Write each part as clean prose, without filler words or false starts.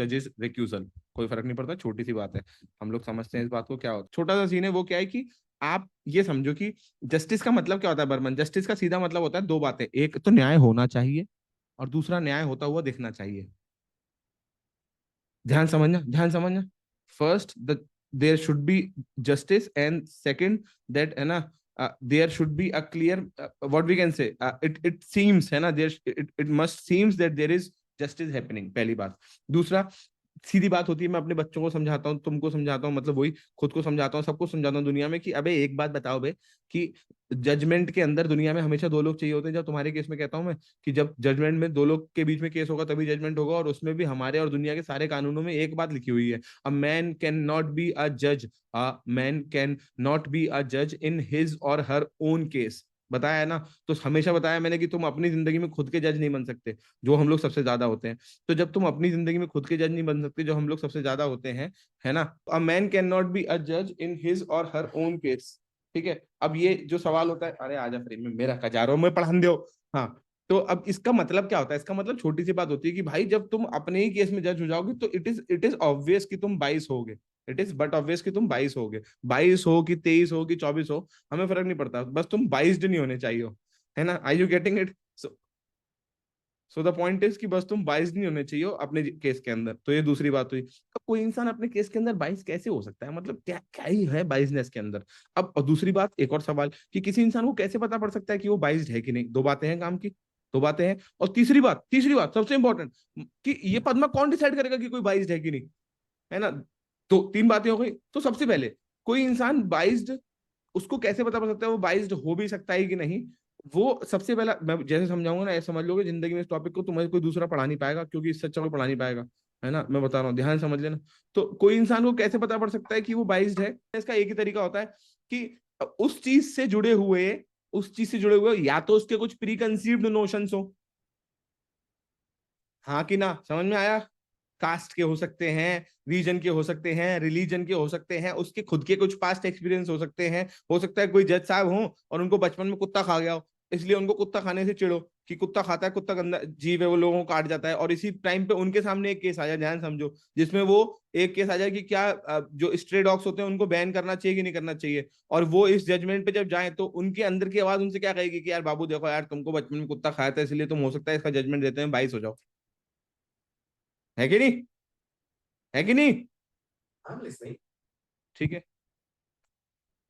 जजेस रिक्यूजल, कोई फर्क नहीं पड़ता, छोटी सी बात है, हम लोग समझते हैं इस बात को। क्या होता छोटा सा सीन है, वो क्या है कि आप ये समझो कि जस्टिस का मतलब क्या होता है बर्मन, जस्टिस का सीधा मतलब होता है दो बातें, एक तो न्याय होना चाहिए और दूसरा न्याय होता हुआ दिखना चाहिए। ध्यान समझना, first the there should be justice and second that है ना, there should be a clear what we can say, it seems है ना, there it must seems that there is justice happening, पहली बात। दूसरा, सीधी बात होती है, मैं अपने बच्चों को समझाता हूँ, तुमको समझाता हूँ, मतलब वही खुद को समझाता हूँ, सबको समझाता हूँ दुनिया में कि अबे एक बात बताओ बे, कि जजमेंट के अंदर दुनिया में हमेशा दो लोग चाहिए होते हैं। जब तुम्हारे केस में कहता हूं मैं कि जब जजमेंट में दो लोग के बीच में केस होगा तभी जजमेंट होगा, और उसमें भी हमारे और दुनिया के सारे कानूनों में एक बात लिखी हुई है, a man cannot be a जज, a man cannot be a जज इन हिज और हर ओन केस। बताया है ना, तो हमेशा बताया मैंने कि तुम अपनी जिंदगी में खुद के जज नहीं बन सकते, जो हम लोग सबसे ज्यादा होते हैं। तो जब तुम अपनी जिंदगी में खुद के जज नहीं बन सकते, जो हम लोग सबसे ज्यादा होते हैं, है ना, अ man cannot be a जज इन हिज और हर ओन केस। ठीक है, अब ये जो सवाल होता है, अरे आजा फ्रेम में, मेरा कजारो में पढ़ा दो। हाँ, तो अब इसका मतलब क्या होता है, इसका मतलब छोटी सी बात होती है कि भाई जब तुम अपने ही केस में जज हो जाओगे तो इट इज ऑब्वियस कि तुम 22 होगे, इट इज बट ऑब्वियस कि तुम 22 होगे, 22 हो कि 23 हो कि 24 हो, हमें फर्क नहीं पड़ता, बस तुम 22 नहीं होने चाहिए हो, है ना, I you getting it? So the point is कि बस तुम 22 नहीं होने चाहिए अपने केस के अंदर। तो ये दूसरी बात हुई। अब कोई इंसान अपने केस के अंदर 22 कैसे हो सकता है, मतलब क्या क्या ही है 22नेस के अंदर? अब और दूसरी बात, एक और सवाल कि किसी इंसान को कैसे पता पड़ सकता है कि वो 22 है कि नहीं? दो बातें हैं काम की, दो बातें हैं। और तीसरी बात सबसे इंपॉर्टेंट, कि ये पदमा कौन डिसाइड करेगा कि कोई 22 है कि नहीं, है ना? तो तीन बातें हो गई। तो सबसे पहले, कोई इंसान 22, उसको कैसे पता पड़ सकता है वो 22 हो भी सकता है कि नहीं? वो सबसे पहला, मैं जैसे समझाऊंगा ना, ऐसे समझ लोगे जिंदगी में इस टॉपिक को, तुम्हें कोई दूसरा पढ़ा नहीं पाएगा, क्योंकि इससे अच्छा कोई पढ़ा नहीं पाएगा, है ना, मैं बता रहा हूँ, ध्यान समझ लेना। तो कोई इंसान को कैसे पता पड़ सकता है कि वो 22 है? इसका एक ही तरीका होता है कि उस चीज से जुड़े हुए, या तो उसके कुछ प्री कंसीव्ड नोशंस हो, हाँ कि ना, समझ में आया? कास्ट के हो सकते हैं, रीजन के हो सकते हैं, रिलीजन के हो सकते हैं, उसके खुद के कुछ पास्ट एक्सपीरियंस हो सकते हैं, हो सकता है कोई जज साहब हो और उनको बचपन में कुत्ता खा गया हो, इसलिए उनको कुत्ता खाने से चिढ़ो कि कुत्ता खाता है, कुत्ता गंदा जीव है, वो लोगों को काट जाता है, और इसी टाइम पे उनके सामने एक केस आ जाए, ध्यान समझो, जिसमें वो एक केस आ जाए कि क्या जो स्ट्रे डॉग्स होते हैं उनको बैन करना चाहिए कि नहीं करना चाहिए, और वो इस जजमेंट पे जब जाए तो उनके अंदर की आवाज उनसे क्या कहेगी कि यार बाबू देखो यार, तुमको बचपन में कुत्ता खाया था, इसलिए तुम हो सकता है इसका जजमेंट देते हैं 22 हो जाओ, है कि नहीं? है कि नहीं? ठीक है,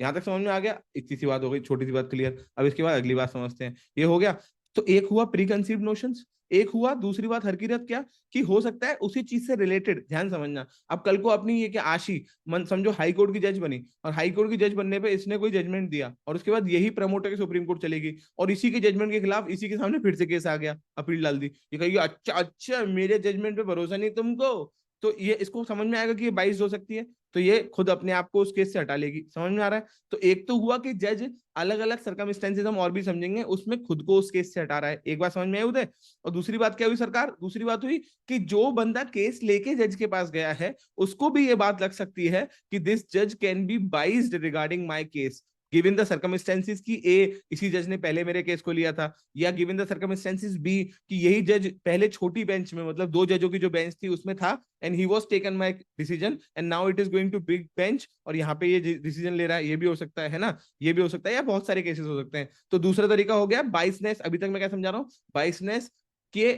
यहां तक समझ में आ गया? इतनी सी बात हो गई, छोटी सी बात क्लियर। अब इसके बाद अगली बात समझते हैं, ये हो गया। तो एक हुआ प्री कंसीव्ड नोशंस, एक हुआ दूसरी बात हरकिरत, क्या कि हो सकता है उसी चीज से रिलेटेड, ध्यान समझना। अब कल को अपनी ये क्या आशी मन समझो हाई कोर्ट की जज बनी, और हाई कोर्ट की जज बनने पे इसने कोई जजमेंट दिया, और उसके बाद यही प्रमोटर के सुप्रीम कोर्ट चलेगी, और इसी के जजमेंट के खिलाफ इसी के सामने फिर से केस आ गया, अपील डाल दी, ये कहेगी अच्छा अच्छा मेरे जजमेंट पे भरोसा नहीं तुमको, तो ये इसको समझ में आएगा कि ये 22 हो सकती है, तो ये खुद अपने आप को उस केस से हटा लेगी। समझ में आ रहा है? तो एक तो हुआ कि जज अलग अलग सर्कमस्टेंसेस, हम और भी समझेंगे, उसमें खुद को उस केस से हटा रहा है, एक बात समझ में आई उदय? और दूसरी बात क्या हुई सरकार, दूसरी बात हुई कि जो बंदा केस लेके जज के पास गया है उसको भी ये बात लग सकती है कि दिस जज can be biased regarding my case, given the circumstances की ए इसी जज ने पहले मेरे केस को लिया था, या गिवन द सर्कमस्टेंसेस बी कि यही जज पहले छोटी बेंच में, मतलब दो जजों की जो बेंच थी उसमें था, and he was taken my decision and now it is going to big bench, और यहाँ पे ये डिसीजन ले रहा है, ये भी हो सकता है ना, ये भी हो सकता है, या बहुत सारे केसेस हो सकते हैं। तो दूसरा तरीका हो गया बाइसनेस, अभी तक मैं क्या समझा रहा हूँ, बाइसनेस के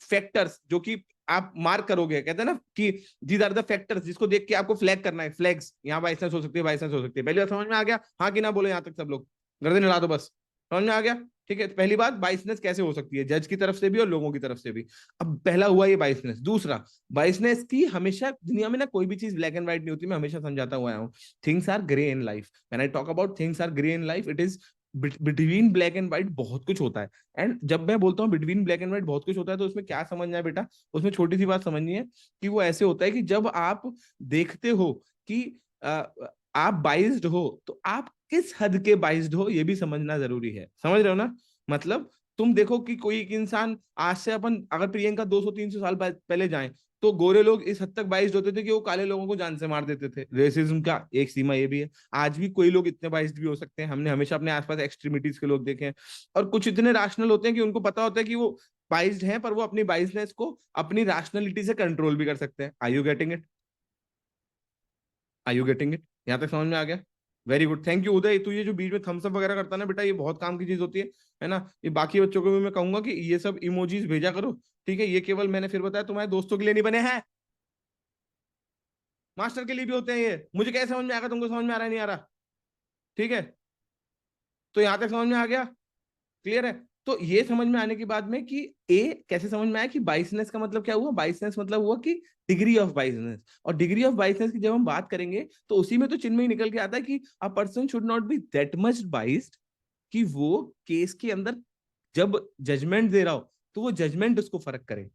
फैक्टर्स जो कि आप मार्क करोगे, कहते हैं ना कि दीज आर द फैक्टर्स जिसको देख के आपको फ्लैग करना है, फ्लैग्स, यहाँ बाइसनेस हो सकती है, बाइसनेस हो सकती है। पहली बात समझ में आ गया, हाँ कि ना बोलो यहाँ तक सब लोग, गर्दन हिला दो बस, समझ में आ गया? ठीक है, तो पहली बात बाइसनेस कैसे हो सकती है, जज की तरफ से भी और लोगों की तरफ से भी। अब पहला हुआ ये बाइसनेस। दूसरा, बाइसनेस की हमेशा दुनिया में ना कोई भी चीज ब्लैक एंड व्हाइट नहीं होती, मैं हमेशा समझाता हुआ आया हूँ, things are grey in life, when I talk about things are grey in life, it is between black and white बहुत कुछ होता है। एंड जब मैं बोलता हूँ बिटवीन ब्लैक एंड व्हाइट बहुत कुछ होता है, तो उसमें क्या समझना है बेटा, उसमें छोटी सी बात समझनी है कि वो ऐसे होता है कि जब आप देखते हो कि आप बाइज्ड हो, तो आप किस हद के बाइज्ड हो ये भी समझना जरूरी है, समझ रहे हो ना? मतलब तुम देखो कि कोई एक इंसान, आज से अपन अगर प्रियंका 200-300 साल पहले जाएं, तो गोरे लोग इस हद तक बाइज्ड होते थे कि वो काले लोगों को जान से मार देते थे, रेसिज्म का एक सीमा ये भी है। आज भी कोई लोग इतने बाइज्ड भी हो सकते हैं, हमने हमेशा अपने आसपास एक्सट्रीमिटीज के लोग देखे हैं, और कुछ इतने रैशनल होते हैं कि उनको पता होता है कि वो बाइस्ड हैं पर वो अपनी बाइसनेस को अपनी रैशनैलिटी से कंट्रोल भी कर सकते हैं। Are you getting it? Are you getting it? यहाँ तक समझ में आ गया? Very good, thank you Uday. तू ये जो बीच में थम्स अप वगैरह करता है ना बेटा, ये बहुत काम की चीज होती है ना। ये बाकी बच्चों को भी मैं कहूंगा कि ये सब इमोजीज भेजा करो, ठीक है? ये केवल मैंने फिर बताया तुम्हारे दोस्तों के लिए नहीं बने हैं, मास्टर के लिए भी होते हैं ये। मुझे कैसे समझ में आएगा, तुमको समझ में आ रहा है नहीं आ रहा? ठीक है, तो यहाँ तक समझ में आ गया? क्लियर है? तो ये समझ में आने के बाद में कि ए कैसे समझ में आया कि बाइसनेस का मतलब क्या हुआ। बाइसनेस मतलब हुआ कि डिग्री ऑफ बाइसनेस। और डिग्री ऑफ बाइसनेस की जब हम बात करेंगे तो उसी में तो चिन्ह में ही निकल के आता है कि a person should not be that much biased कि वो केस के अंदर जब जजमेंट दे रहा हो तो वो जजमेंट उसको फर्क करे।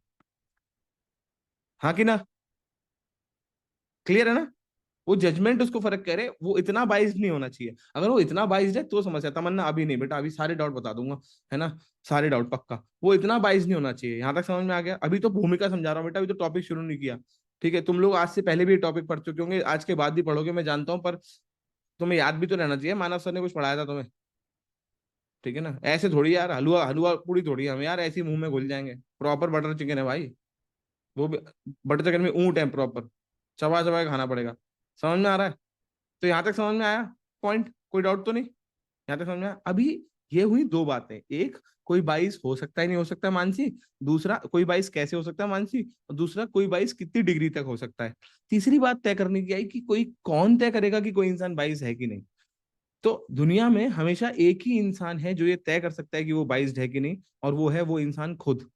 हाँ कि ना? क्लियर है ना? वो जजमेंट उसको फर्क करे, वो इतना बाइस्ड नहीं होना चाहिए। अगर वो इतना बाइस्ड है तो समस्या। तमन्ना अभी नहीं बेटा, अभी सारे डाउट बता दूंगा, है ना? सारे डाउट पक्का। वो इतना बाइस्ड नहीं होना चाहिए। यहाँ तक समझ में आ गया? अभी तो भूमिका समझा रहा हूँ बेटा, अभी तो टॉपिक शुरू नहीं किया। ठीक है, तुम लोग आज से पहले भी टॉपिक पढ़ चुके होंगे, आज के बाद भी पढ़ोगे मैं जानता हूँ, पर तुम्हें याद भी तो रहना चाहिए, मानव सर ने कुछ पढ़ाया था तुम्हें। ठीक है ना? ऐसे थोड़ी यार, हलवा हलवा पूरी थोड़ी हम यार ऐसे ही मुंह में घुल जाएंगे। प्रॉपर बटर चिकन है भाई, वो भी बटर चिकन में ऊंट है प्रॉपर, चबा चबा के खाना पड़ेगा। समझ में आ रहा है? तो यहाँ तक समझ में आया पॉइंट? कोई डाउट तो नहीं? यहाँ तक समझ में आया? अभी ये हुई दो बातें। एक, कोई बाईस हो सकता है नहीं हो सकता मानसी। दूसरा, कोई बाईस कैसे हो सकता है मानसी। और दूसरा, कोई बाईस कितनी डिग्री तक हो सकता है। तीसरी बात तय करने की आई कि कोई कौन तय करेगा कि कोई इंसान बाईस है कि नहीं। तो दुनिया में हमेशा एक ही इंसान है जो ये तय कर सकता है कि वो बाईस है कि नहीं, और वो है वो इंसान खुद।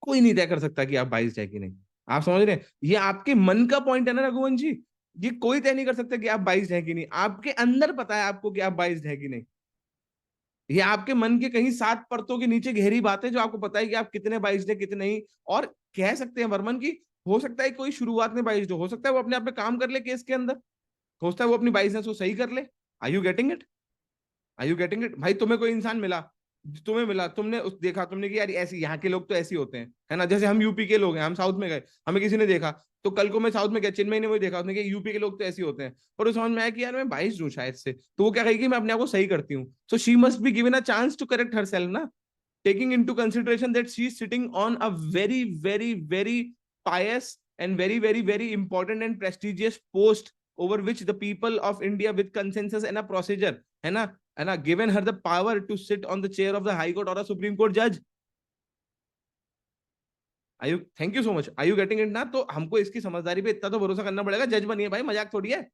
कोई नहीं तय कर सकता कि आप बाईस है कि नहीं। आप समझ रहे हैं? ये आपके मन का पॉइंट है ना रघुवंश जी। ये कोई तय नहीं कर सकता कि आप बाईस है कि नहीं। आपके अंदर पता है आपको कि आप बाईस है कि नहीं। ये आपके मन के कहीं सात परतों के नीचे गहरी बात है जो आपको पता है कि आप कितने बाईस है कितने नहीं। और कह सकते हैं वर्मन की, हो सकता है कोई शुरुआत में बाईस हो सकता है वो अपने आप में काम कर ले केस के अंदर, हो सकता है वो अपनी बाईसनेस को सही कर ले। Are you getting it? Are you getting it? भाई तुम्हें कोई इंसान मिला, तुम्हें मिला, तुमने उस देखा, तुमने कि यार ऐसे यहाँ के लोग तो ऐसे होते हैं, है ना? जैसे हम यूपी के लोग हैं, हम साउथ में गए, हमें किसी ने देखा, तो कल को मैं साउथ में गया, चेन्नई ने मुझे देखा, उसने कहा यूपी के लोग तो ऐसे होते हैं। पर उस समझ में आया कि यार मैं 22 हूँ शायद से, तो वो क्या कहेगी, मैं अपने आप को सही करती हूँ। So she must be given a chance to correct herself ना, taking into consideration that she is sitting on a very very very pious and very very very important and prestigious post over which the people of India with consensus and a procedure, है ना, given her the power to sit on the chair of the high court or a supreme court judge. Ayu, thank you so much. Are you getting it ना? तो हमको इसकी समझदारी पे इतना तो भरोसा करना पड़ेगा। जज बनिए भाई, मजाक थोड़ी है।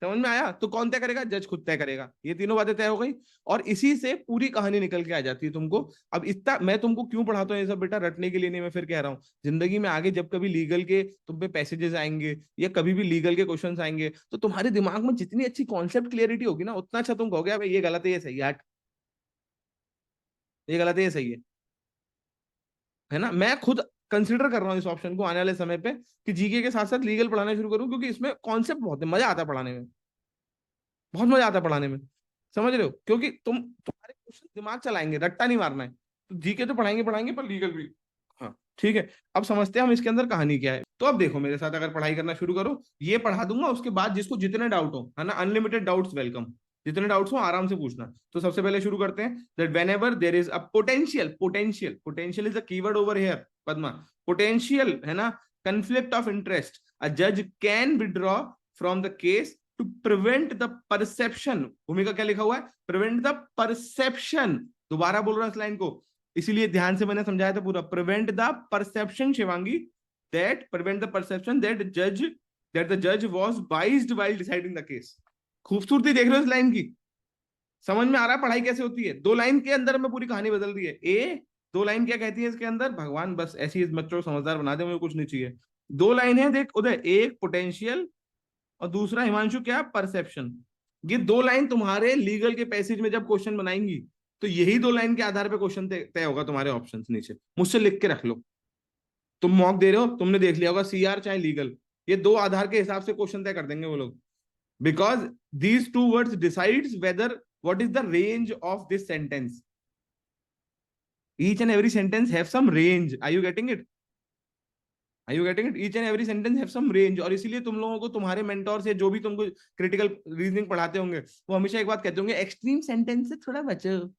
समझ में आया? तो कौन तय करेगा? जज खुद तय करेगा। ये तीनों बातें तय हो गई, और इसी से पूरी कहानी निकल के आ जाती है तुमको। अब इतना मैं तुमको क्यों पढ़ाता हूँ ये सब बेटा? रटने के लिए नहीं, मैं फिर कह रहा हूँ, जिंदगी में आगे जब कभी लीगल के तुम पे पैसेजेस आएंगे या कभी भी लीगल के क्वेश्चन आएंगे, तो तुम्हारे दिमाग में जितनी अच्छी कॉन्सेप्ट क्लियरिटी होगी ना, उतना अच्छा तुम कहोगे भाई ये गलत है ये सही है, ये गलत है ये सही है ना? मैं खुद कंसिडर कर रहा हूँ इस ऑप्शन को आने वाले समय पे कि जीके के साथ साथ लीगल पढ़ाना शुरू करूँ, क्योंकि इसमें कॉन्सेप्ट बहुत है, मजा आता है पढ़ाने में, बहुत मजा आता है पढ़ाने में। समझ रहे हो? क्योंकि तुम्हारे क्वेश्चन दिमाग चलाएंगे, रट्टा नहीं मारना है। तो जीके तो पढ़ाएंगे पढ़ाएंगे, पर लीगल भी। हाँ ठीक है, अब समझते हैं हम इसके अंदर कहानी क्या है। तो अब देखो मेरे साथ अगर पढ़ाई करना शुरू करो, ये पढ़ा दूंगा, उसके बाद जिसको जितने डाउट हो, है ना, अनलिमिटेड डाउट्स वेलकम। जितने डाउट्स हो आराम से पूछना। तो सबसे पहले शुरू करते हैं that when ever there is a potential is a keyword over here Padma. Potential, है ना, conflict of interest, a judge can withdraw from the case to prevent the perception। भूमिका क्या लिखा हुआ है? prevent the perception। दोबारा बोल रहा हूं इस लाइन को, इसीलिए ध्यान से मैंने समझाया था पूरा। prevent the perception Shivangi, that prevent the perception that the judge was biased while deciding the case। खूबसूरती देख रहे हो इस लाइन की? समझ में आ रहा है पढ़ाई कैसे होती है? दो लाइन के अंदर में पूरी कहानी बदल दी है। दो लाइन क्या कहती है इसके अंदर? भगवान बस ऐसी इस बच्चों को समझदार बना दे, मुझे कुछ नहीं चाहिए। दो लाइन है देख उदय, एक पोटेंशियल और दूसरा हिमांशु क्या? परसेप्शन। ये दो लाइन तुम्हारे लीगल के पैसेज में जब क्वेश्चन बनाएंगी, तो यही दो लाइन के आधार पर क्वेश्चन तय होगा तुम्हारे ऑप्शन नीचे। मुझसे लिख के रख लो। तुम मॉक दे रहे हो, तुमने देख लिया होगा, सीआर चाहे लीगल, ये दो आधार के हिसाब से क्वेश्चन तय कर देंगे वो लोग। because these two words decides whether what is the range of this sentence. Each and every sentence have some range. Are you getting it? Are you getting it? Each and every sentence have some range, और इसीलिए तुम लोगों को तुम्हारे mentor से जो भी तुमको क्रिटिकल रीजनिंग पढ़ाते होंगे वो हमेशा एक बात कहते होंगे, एक्सट्रीम सेंटेंस से थोड़ा बचो।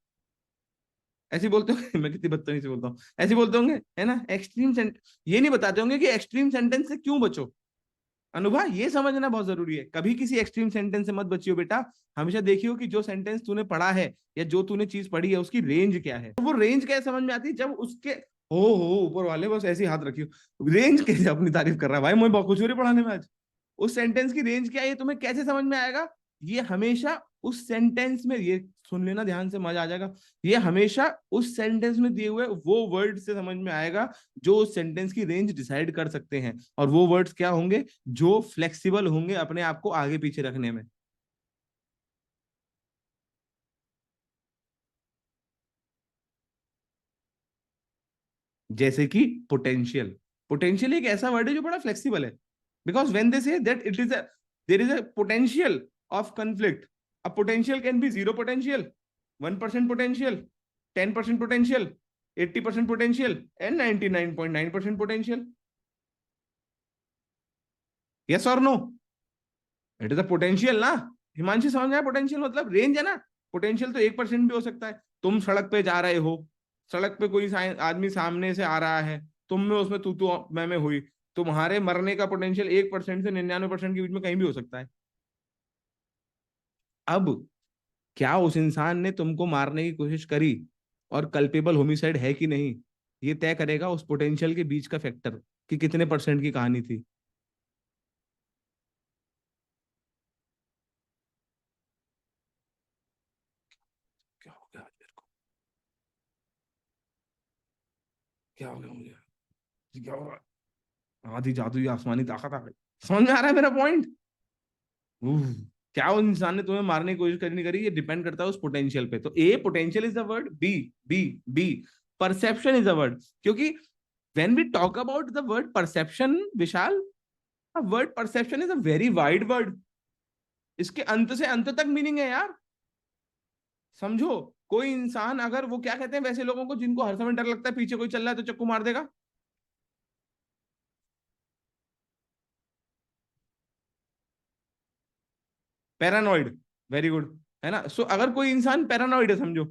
ऐसे बोलते होंगे मैं कितनी बदतमीजी से बोलता हूँ, ऐसे बोलते होंगे है ना, एक्सट्रीम सेंट, ये नहीं बताते होंगे कि एक्सट्रीम सेंटेंस से क्यों बचो। अनुभा ये समझना बहुत जरूरी है, कभी किसी एक्सट्रीम सेंटेंस से मत बचियो बेटा। हमेशा देखियो कि जो सेंटेंस तूने पढ़ा है या जो तूने चीज पढ़ी है उसकी रेंज क्या है। वो रेंज कैसे समझ में आती है? जब उसके हो ऊपर वाले बस ऐसे ही हाथ रखियो, रेंज कैसे अपनी तारीफ कर रहा है भाई, मुझे बहुत खुश हो रही है पढ़ाने में आज। उस सेंटेंस की रेंज क्या है ये तुम्हें कैसे समझ में आएगा? ये हमेशा उस सेंटेंस में, ये सुन लेना ध्यान से, मजा आ जाएगा। ये हमेशा उस सेंटेंस में दिए हुए वो वर्ड से समझ में आएगा जो उस सेंटेंस की रेंज डिसाइड कर सकते हैं। और वो वर्ड्स क्या होंगे? जो फ्लेक्सिबल होंगे अपने आप को आगे पीछे रखने में। जैसे कि पोटेंशियल। पोटेंशियल एक ऐसा वर्ड है जो बड़ा फ्लेक्सिबल है, because when they say that it is there is a potential of conflict, a potential can be 0 potential, 1% potential, 10% potential, 80% potential and 99.9% potential. Yes और no? It is a potential ना। हिमांशु समझ में आया? Potential मतलब range है ना। Potential तो 1% भी हो सकता है। तुम सड़क पे जा रहे हो, सड़क पे कोई आदमी सामने से आ रहा है, तुम में उसमें तू मैं हुई, तुम्हारे मरने का पोटेंशियल 1% से 99% के बीच में कहीं भी हो सकता है। अब क्या उस इंसान ने तुमको मारने की कोशिश करी और कल्पेबल होमिसाइड है कि नहीं, ये तय करेगा उस पोटेंशियल के बीच का फैक्टर, कि कितने परसेंट की कहानी थी। क्या हो गया आज मेरे को? क्या हो गया मुझे? क्या हो रहा? आधी जादुई आसमानी ताकत आ गई। समझ में आ रहा है मेरा पॉइंट? क्या उस इंसान ने तुम्हें मारने की कोशिश करी नहीं करी, ये डिपेंड करता है उस पोटेंशियल पे। तो a potential is the word, be be be perception is the word. क्योंकि when we talk about the word perception, Vishal, word perception is a very wide word. इसके अंत से अंत तक मीनिंग है यार। समझो, कोई इंसान अगर, वो क्या कहते हैं वैसे लोगों को जिनको हर समय डर लगता है पीछे कोई चल रहा है तो चक्कू मार देगा? पैरानॉइड। Very good. है ना? सो अगर कोई इंसान पैरानॉइड है, समझो,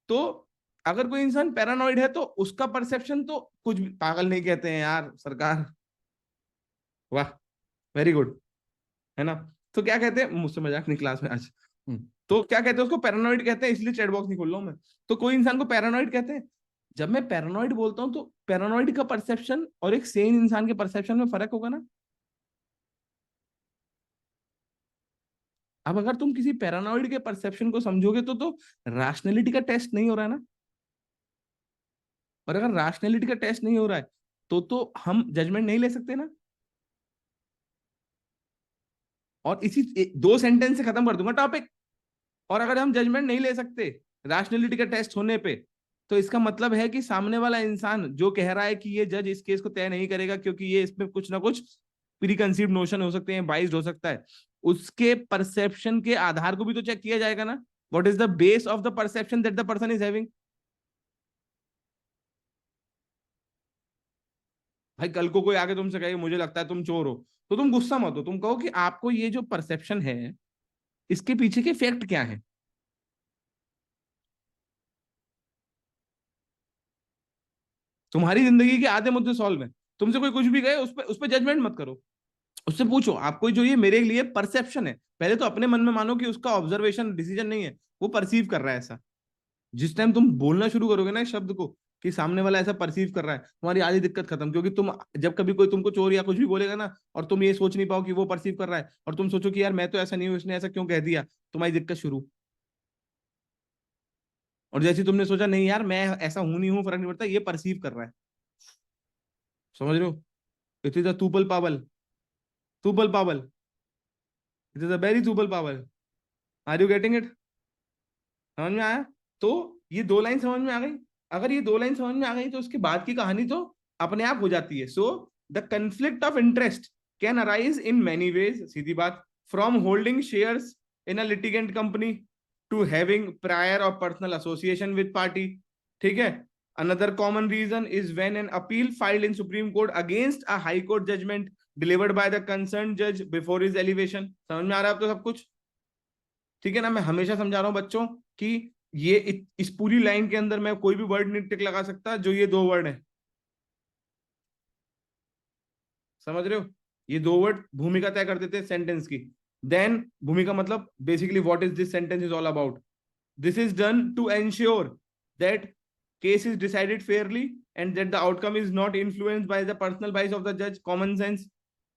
तो अगर कोई इंसान पैरानॉइड है तो उसका परसेप्शन तो कुछ भी, पागल नहीं कहते हैं यार सरकार। वाह, वेरी गुड। है ना? तो क्या कहते हैं, मुझसे मजाक नहीं क्लास में आज। तो क्या कहते हैं उसको? पैरानॉइड कहते हैं, इसलिए चैट बॉक्स नहीं खोल रहा हूं मैं। तो कोई इंसान को पैरानॉइड कहते हैं। जब मैं पैरानॉइड बोलता हूं तो पैरानॉइड का परसेप्शन और एक सेन इंसान के परसेप्शन में फर्क होगा ना। अब अगर तुम किसी पैरानॉइड के परसेप्शन को समझोगे तो रैशनैलिटी का टेस्ट नहीं हो रहा है ना। और अगर रैशनैलिटी का टेस्ट नहीं हो रहा है तो हम जजमेंट नहीं ले सकते ना। और इसी दो सेंटेंस से खत्म कर दूंगा टॉपिक। और अगर हम जजमेंट नहीं ले सकते रैशनैलिटी का टेस्ट होने पे, तो इसका मतलब है कि सामने वाला इंसान जो कह रहा है कि ये जज इस केस को तय नहीं करेगा क्योंकि ये इसमें कुछ ना कुछ प्री कंसीव नोशन हो सकते हैं, बाइस्ड हो सकता है, उसके परसेप्शन के आधार को भी तो चेक किया जाएगा ना। What is the base of the perception that the person is having? भाई कल को कोई आके तुमसे कहे मुझे लगता है तुम चोर हो, तो तुम गुस्सा मत हो, तुम कहो कि आपको ये जो परसेप्शन है इसके पीछे के फैक्ट क्या है। तुम्हारी जिंदगी के आधे मुद्दे सॉल्व है। तुमसे कोई कुछ भी कहे उस पर जजमेंट मत करो। उससे पूछो आपको जो ये मेरे लिए परसेप्शन है, पहले तो अपने मन में मानो कि उसका ऑब्जर्वेशन डिसीजन नहीं है, वो परसीव कर रहा है ऐसा। जिस टाइम तुम बोलना शुरू करोगे ना इस शब्द को कि सामने वाला ऐसा परसीव कर रहा है, तुम्हारी आधी दिक्कत खत्म। क्योंकि तुम जब कभी कोई तुमको चोर या कुछ भी बोलेगा ना और तुम ये सोच नहीं पाओ कि वो परसीव कर रहा है, और तुम सोचो कि यार मैं तो ऐसा नहीं हूं, इसने ऐसा क्यों कह दिया, तुम्हारी दिक्कत शुरू। और जैसे तुमने सोचा नहीं यार मैं ऐसा हूं नहीं हूं फर्क नहीं पड़ता, ये परसीव कर रहा है। समझ रहे हो? इट इज अ तूपल पावल। तूपल पावल। इट इज अ वेरी तूपल पावल। Are you getting it? समझ में आया? तो ये दो लाइन समझ में आ गई। अगर ये दो लाइन समझ में आ गई तो उसके बाद की कहानी तो अपने आप हो जाती है। So the conflict of interest can arise in many ways, सीधी बात, from holding shares in a litigant company to having prior और पर्सनल एसोसिएशन विद पार्टी। ठीक है? Another common reason is when an appeal filed in Supreme Court against a High Court judgment delivered by the concerned judge before his elevation. समझ में आ रहा है अब तो सब कुछ? ठीक है ना? मैं हमेशा समझा रहा हूं बच्चों कि ये इस पूरी लाइन के अंदर मैं कोई भी वर्ड नहीं टिक लगा सकता जो ये दो वर्ड है। समझ रहे हो? ये दो वर्ड भूमिका तय कर देते हैं सेंटेंस की। देन भूमिका मतलब basically what is this sentence is all about. This is done to ensure that case is decided fairly and that the outcome is not influenced by the personal bias of the judge. Common sense.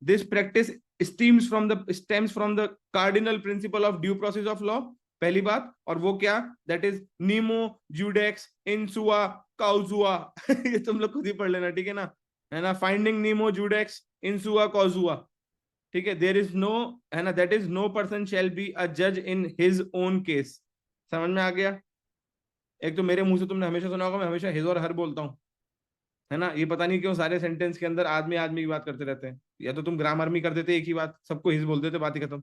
This practice stems from the cardinal principle of due process of law. पहली बात, और वो क्या? That is nemo judex insua causua. ये तुम लोग खुद ही पढ़ लेना, ठीक है ना? है ना? Finding nemo judex insua causua. ठीक है? There is no, है ना? That is no person shall be a judge in his own case. समझ में आ गया? एक तो मेरे मुंह से तुमने हमेशा सुना होगा मैं हमेशा हिज और हर बोलता हूँ, है ना? ये पता नहीं क्यों सारे सेंटेंस के अंदर आदमी आदमी की बात करते रहते हैं। या तो तुम ग्रामर में कर देते एक ही बात, सबको हिज बोल देते, बात ही खत्म।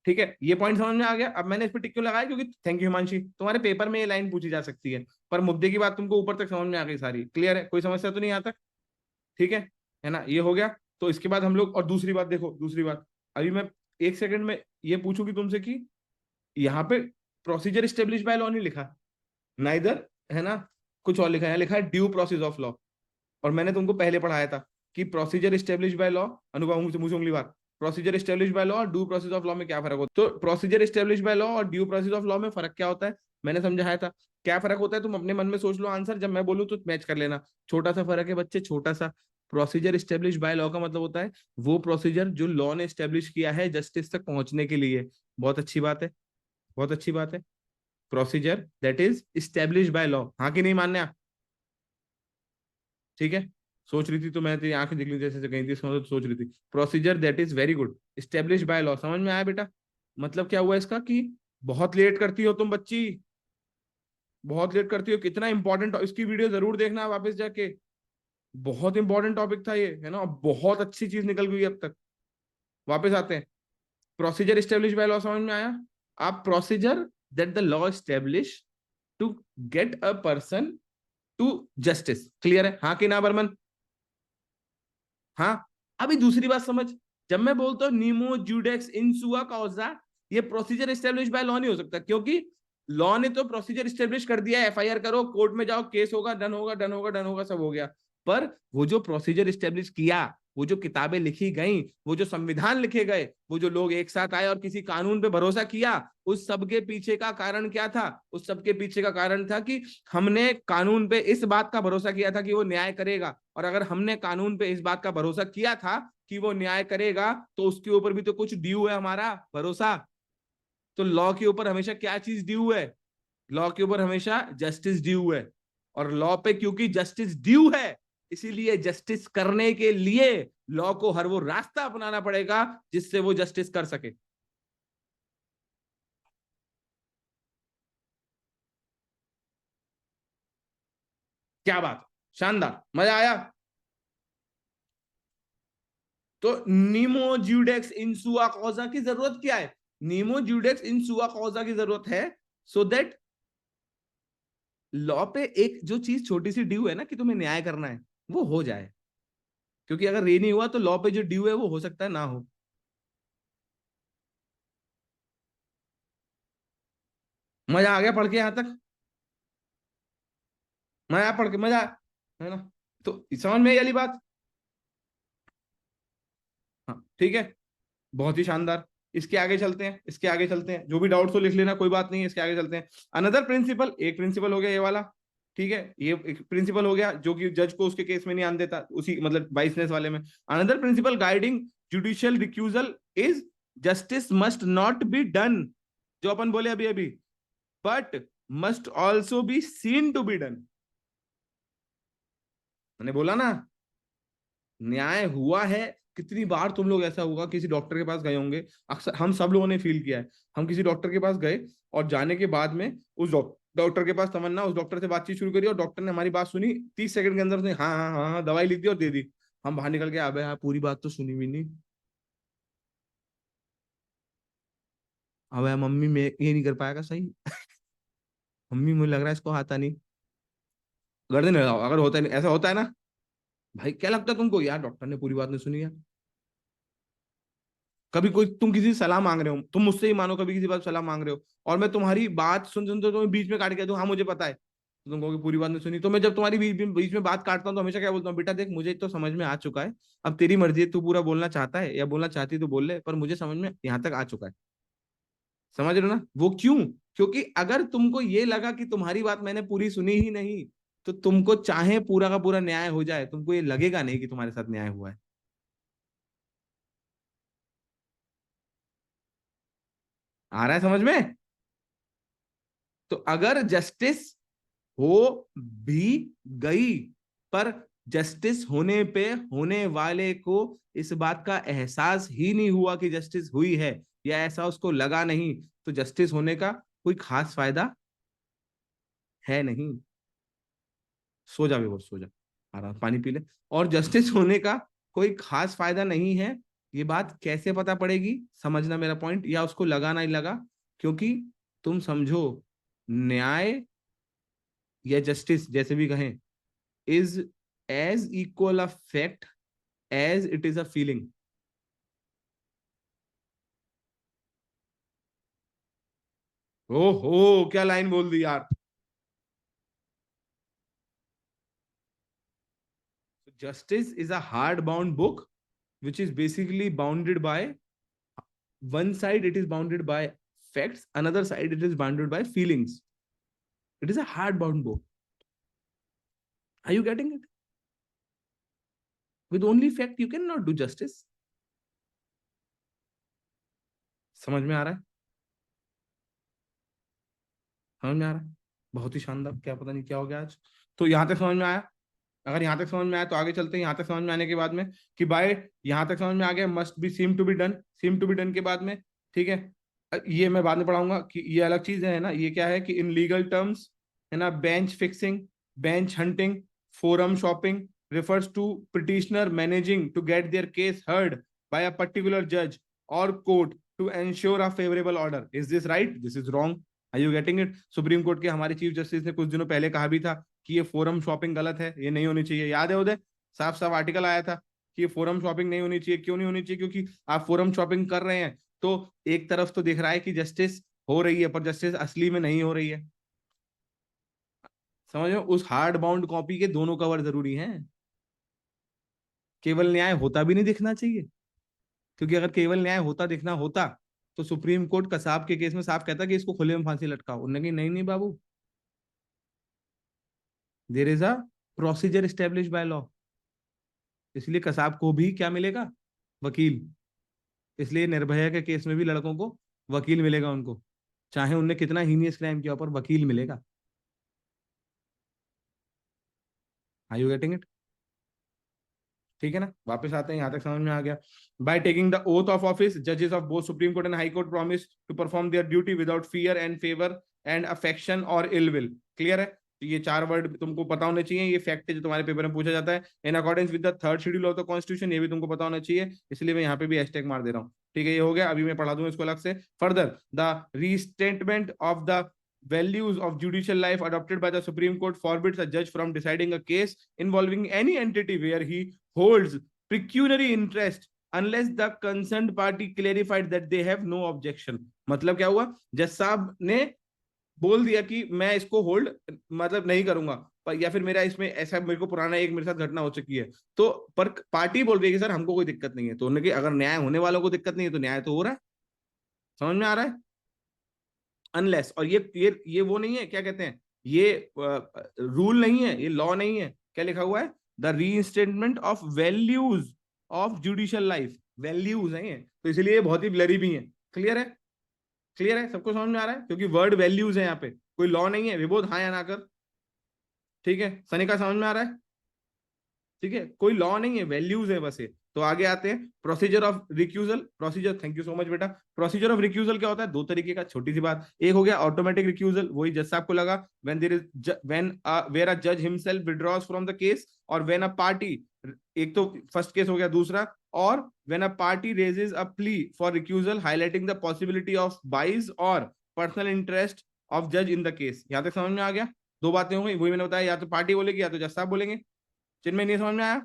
ठीक है, ये पॉइंट समझ में आ गया? अब मैंने इस पर टिक क्यों लगाया? क्योंकि थैंक यू हिमांशी, तुम्हारे पेपर में ये लाइन पूछी जा सकती है, पर मुद्दे की बात तुमको ऊपर तक समझ में आ गई सारी, क्लियर है? कोई समस्या तो नहीं आता? ठीक है ना? ये हो गया। तो इसके बाद हम लोग, और दूसरी बात देखो, दूसरी बात अभी मैं एक सेकंड में ये पूछूंगी तुमसे कि यहाँ पे प्रोसीजर स्टेब्लिश बाय लॉ नहीं लिखा, नाइदर, है ना? कुछ और लिखा है, लिखा है ड्यू प्रोसेस ऑफ लॉ। और मैंने तुमको पहले पढ़ाया था कि प्रोसीजर स्टेब्लिश बाय लॉ, अनुभव मुझे उंगली बात, प्रोसीजर स्टेब्लिश बाय लॉ और ड्यू प्रोसेस ऑफ लॉ में क्या फर्क होता है? तो प्रोसीजर स्टेब्लिश बाय लॉ और ड्यू प्रोसेस ऑफ लॉ में फर्क क्या होता है मैंने समझाया था। क्या फर्क होता है तुम अपने मन में सोच लो आंसर, जब मैं बोलूं तो मैच कर लेना। छोटा सा फर्क है बच्चे, छोटा सा। प्रोसीजर स्टेब्लिश बाय लॉ का मतलब होता है वो प्रोसीजर जो लॉ ने स्टेब्लिश किया है जस्टिस तक पहुंचने के लिए। बहुत अच्छी बात है, बहुत अच्छी बात है। Procedure that is establish by law, हाँ कि नहीं मान्या? ठीक है, सोच रही थी तो मैं तेरी आंखें दिख ली जैसे से कहीं थी, इसका मतलब सोच रही थी। Procedure that is very good, establish by law, समझ में आया बेटा? मतलब क्या हुआ इसका कि बहुत लेट करती हो तुम बच्ची, बहुत लेट करती हो। कितना इंपॉर्टेंट, इसकी वीडियो जरूर देखना वापस जाके, बहुत इंपॉर्टेंट टॉपिक था ये, है ना? बहुत अच्छी चीज निकल गई अब तक। वापस आते हैं, प्रोसीजर स्टेब्लिश बाय लॉ समझ में आया? आप procedure that the law establish to get a person to justice, clear है? हाँ कि ना बर्मन? हाँ। अभी दूसरी बात समझ, जब मैं बोलता हूं नीमो जुडेक्स इंसुआ कॉजा, ये प्रोसीजर स्टेब्लिश बाय लॉ नहीं हो सकता, क्योंकि लॉ ने तो प्रोसीजर स्टेब्लिश कर दिया, एफआईआर करो, कोर्ट में जाओ, केस होगा, डन होगा, डन होगा, डन होगा, सब हो गया। पर वो जो प्रोसीजर स्टेब्लिश किया, वो जो किताबें लिखी गई, वो जो संविधान लिखे गए, वो जो लोग एक साथ आए और किसी कानून पे भरोसा किया, उस सब के पीछे का कारण क्या था? उस सब के पीछे का कारण था कि हमने कानून पे इस बात का भरोसा किया था कि वो न्याय करेगा। और अगर हमने कानून पे इस बात का भरोसा किया था कि वो न्याय करेगा, तो उसके ऊपर भी तो कुछ ड्यू है हमारा भरोसा। तो लॉ के ऊपर हमेशा क्या चीज ड्यू है? लॉ के ऊपर हमेशा जस्टिस ड्यू है। और लॉ पे क्योंकि जस्टिस ड्यू है, इसीलिए जस्टिस करने के लिए लॉ को हर वो रास्ता अपनाना पड़ेगा जिससे वो जस्टिस कर सके। क्या बात, शानदार, मजा आया? तो नीमो ज्यूडेक्स इंसुआ कॉजा की जरूरत क्या है? नीमो ज्यूडेक्स इंसुआ कॉजा की जरूरत है सो दैट लॉ पे एक जो चीज छोटी सी ड्यू है ना कि तुम्हें न्याय करना है, वो हो जाए। क्योंकि अगर ये नहीं हुआ तो लॉ पे जो ड्यू है वो हो सकता है ना हो। मजा आ गया पढ़ के यहां तक? मजा पढ़ के मजा, है ना? तो समझ में आई वाली बात? हाँ ठीक है, बहुत ही शानदार। इसके आगे चलते हैं, इसके आगे चलते हैं, जो भी डाउट्स हो लिख लेना, कोई बात नहीं है। इसके आगे चलते हैं। अनदर प्रिंसिपल, एक प्रिंसिपल हो गया ये वाला, ठीक है? ये एक प्रिंसिपल हो गया जो कि जज को उसके केस में नहीं आने देता, उसी मतलब बाइसनेस वाले में। Another principle guiding judicial recusal is justice must not be done, जो अपन बोले अभी अभी, but must also be seen to be done. मैंने बोला ना, न्याय हुआ है। कितनी बार तुम लोग ऐसा होगा किसी डॉक्टर के पास गए होंगे, अक्सर हम सब लोगों ने फील किया है। हम किसी डॉक्टर के पास गए और जाने के बाद में उस डॉक्टर के पास तमन्ना, उस डॉक्टर से बातचीत शुरू करी और डॉक्टर ने हमारी बात सुनी, 30 सेकंड के अंदर उसने हाँ हाँ हाँ हाँ दवाई लिख दी और दे दी। हम बाहर निकल के, अबे हाँ पूरी बात तो सुनी भी नहीं। अब मम्मी में ये नहीं कर पाएगा सही। मम्मी मुझे लग रहा है इसको आता नहीं। गर्दन हिलाओ, अगर होता है ऐसा होता है ना भाई, क्या लगता है तुमको यार डॉक्टर ने पूरी बात नहीं सुनी यार। कभी कोई तुम किसी से सलाह मांग रहे हो, तुम मुझसे ही मानो कभी किसी बात सलाह मांग रहे हो, और मैं तुम्हारी बात सुन सुन तो तुम्हें बीच में काट के दूं, हाँ मुझे पता है, तो तुम कहोगे पूरी बात नहीं सुनी। तो मैं जब तुम्हारी बीच में बात काटता हूँ तो हमेशा क्या बोलता हूँ, बेटा देख मुझे तो समझ में आ चुका है, अब तेरी मर्जी है, तू पूरा बोलना चाहता है या बोलना चाहती है तो बोल ले, पर मुझे समझ में यहाँ तक आ चुका है। समझ रहे हो ना? वो क्यों? क्योंकि अगर तुमको ये लगा कि तुम्हारी बात मैंने पूरी सुनी ही नहीं, तो तुमको चाहे पूरा का पूरा न्याय हो जाए, तुमको ये लगेगा नहीं कि तुम्हारे साथ न्याय हुआ है। आ रहा है समझ में? तो अगर जस्टिस हो भी गई, पर जस्टिस होने पे होने वाले को इस बात का एहसास ही नहीं हुआ कि जस्टिस हुई है, या ऐसा उसको लगा नहीं, तो जस्टिस होने का कोई खास फायदा है नहीं। सो जा बेहोश, सो जा, आराम पानी पी ले। और जस्टिस होने का कोई खास फायदा नहीं है, ये बात कैसे पता पड़ेगी, समझना मेरा पॉइंट, या उसको लगा नहीं लगा, क्योंकि तुम समझो, न्याय या जस्टिस जैसे भी कहें, is as equal a fact as it is a feeling. ओहो, क्या लाइन बोल दी यार। Justice is a hard bound book which is basically bounded by one side, it is bounded by facts, another side it is bounded by feelings. It is a hard bound book. Are you getting it? With only fact you cannot do justice. समझ में आ रहा है? समझ में आ रहा है? बहुत ही शानदार, क्या पता नहीं क्या हो गया आज। तो यहां तक समझ में आया? अगर यहां तक समझ में आया तो आगे चलते हैं। यहां तक समझ में आने के बाद में कि बाय, यहां तक समझ में आ गया, must be seem to be done, seem to be done के बाद में, ठीक है, ये मैं बाद में पढ़ाऊंगा कि ये अलग चीज है ना, ये क्या है कि इन लीगल टर्म्स, है ना, bench fixing, bench hunting, forum shopping refers to petitioner managing to get their case heard by a particular judge or court to ensure a favorable order. Is this right? This is wrong. Are you getting it? Supreme court के हमारे chief justice ने कुछ दिनों पहले कहा भी था कि ये फोरम शॉपिंग गलत है, ये नहीं होनी चाहिए। याद है उदय? साफ साफ आर्टिकल आया था कि ये फोरम शॉपिंग नहीं होनी चाहिए। क्यों नहीं होनी चाहिए? क्योंकि आप फोरम शॉपिंग कर रहे हैं तो एक तरफ तो दिख रहा है कि जस्टिस हो रही है, पर जस्टिस असली में नहीं हो रही है। समझो, उस हार्ड बाउंड कॉपी के दोनों कवर जरूरी हैं। केवल न्याय होता भी नहीं दिखना चाहिए, क्योंकि अगर केवल न्याय होता दिखना होता तो सुप्रीम कोर्ट कसाब के केस में साफ कहता कि इसको खुले में फांसी लटकाओ। उन्होंने कहा नहीं नहीं बाबू, there is a procedure establish by law. इसलिए कसाब को भी क्या मिलेगा? वकील। इसलिए निर्भया के केस में भी लड़कों को वकील मिलेगा उनको, चाहे उनने कितना हीनियस क्राइम किया, पर वकील मिलेगा। Are you getting it? ठीक है ना? वापस आते हैं, यहां तक समझ में आ गया। By taking the oath of office, जजेस of both supreme court and high court promise to perform their duty without fear and favour and affection और इल विल। क्लियर है? तो ये चार वर्ड तुमको पता होने चाहिए, ये फैक्ट है जो तुम्हारे पेपर में पूछा जाता है। In accordance with the third schedule of the constitution, ये भी तुमको पता होना चाहिए, इसलिए मैं यहाँ पे भी हैशटैग मार दे रहा हूँ। ठीक है, ये हो गया। अभी मैं पढ़ा दूंगा इसको अलग से। Further, the restatement of the values of judicial life adopted by the Supreme Court forbids a judge from deciding a case involving any entity where he holds pecuniary interest unless the concerned party clarified that they have no objection। मतलब क्या हुआ? जज साहब ने बोल दिया कि मैं इसको होल्ड मतलब नहीं करूंगा, पर या फिर मेरा इसमें ऐसा मेरे को पुराना एक मेरे साथ घटना हो चुकी है, तो पर पार्टी बोल रही है कि सर हमको कोई दिक्कत नहीं है, तो उन्होंने कि अगर न्याय होने वालों को दिक्कत नहीं है तो न्याय तो हो रहा है। समझ में आ रहा है? अनलेस, और ये वो नहीं है, क्या कहते हैं, ये रूल नहीं है, ये लॉ नहीं है। क्या लिखा हुआ है? The reinstatement of values of judicial life. Values है ये, तो इसलिए ये बहुत ही ब्लरी भी है। क्लियर है? क्लियर है? सबको समझ में आ रहा है? क्योंकि वर्ड वैल्यूज है यहाँ पे, कोई लॉ नहीं है। विबोध हाँ या ना कर। ठीक है, सनिका समझ में आ रहा है? ठीक है, कोई लॉ नहीं है, वैल्यूज है बस ये। तो आगे आते हैं, procedure of recusal. Procedure, thank you so much बेटा। प्रोसीजर ऑफ रिक्यूजल क्या होता है? दो तरीके का, छोटी सी बात। एक हो गया ऑटोमेटिक रिक्यूजल, वही जज साहब को लगा, when there is when where a जज himself withdraws from the case, और व्हेन अ पार्टी, एक तो फर्स्ट केस हो गया, दूसरा, और when a party raises a plea for recusal highlighting the possibility of bias और पर्सनल इंटरेस्ट ऑफ जज इन द केस। यहां तक समझ में आ गया? दो बातें हो गई, वही मैंने बताया, या तो पार्टी बोलेगी या तो जज साहब बोलेंगे। जिनमें नहीं समझ में आया?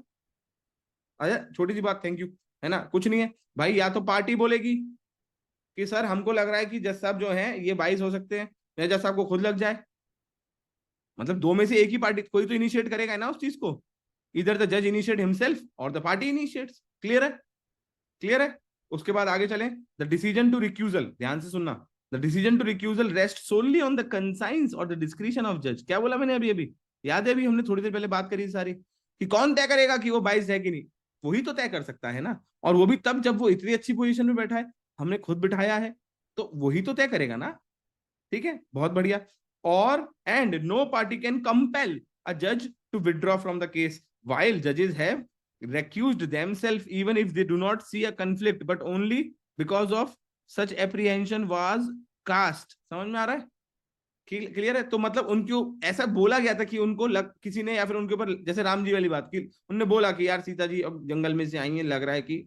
अरे छोटी सी बात, थैंक यू, है ना, कुछ नहीं है भाई। या तो पार्टी बोलेगी कि सर हमको लग रहा है कि जज साहब जो है ये 22 हो सकते हैं, या जज साहब को खुद लग जाए। मतलब दो में से एक ही पार्टी, कोई तो इनिशिएट करेगा ना उस चीज को। इधर द जज इनिशिएट हिमसेल्फ और द पार्टी इनिशिएट्स। क्लियर है? क्लियर है? उसके बाद आगे चलें। द डिसीजन टू रिक्यूजल, ध्यान से सुनना, the decision to recusal rest solely on the conscience और द डिस्क्रिशन ऑफ जज। क्या बोला मैंने अभी अभी? याद है? अभी हमने थोड़ी देर पहले बात करी सारी, कि कौन तय करेगा कि वो 22 है कि नहीं? वही तो तय कर सकता है ना, और वो भी तब जब वो इतनी अच्छी पोजीशन में बैठा है, हमने खुद बिठाया है, तो वही तो तय करेगा ना। ठीक है, बहुत बढ़िया। और and no party can compel a जज to withdraw from the case while judges have recused themselves even if they do not see a conflict but only because of such apprehension was cast। समझ में आ रहा है? Clear है? तो मतलब उनको ऐसा बोला गया था कि उनको किसी ने, या फिर उनके ऊपर, जैसे राम जी वाली बात की, उन्होंने बोला कि यार सीता जी अब जंगल में से आई है, लग रहा है कि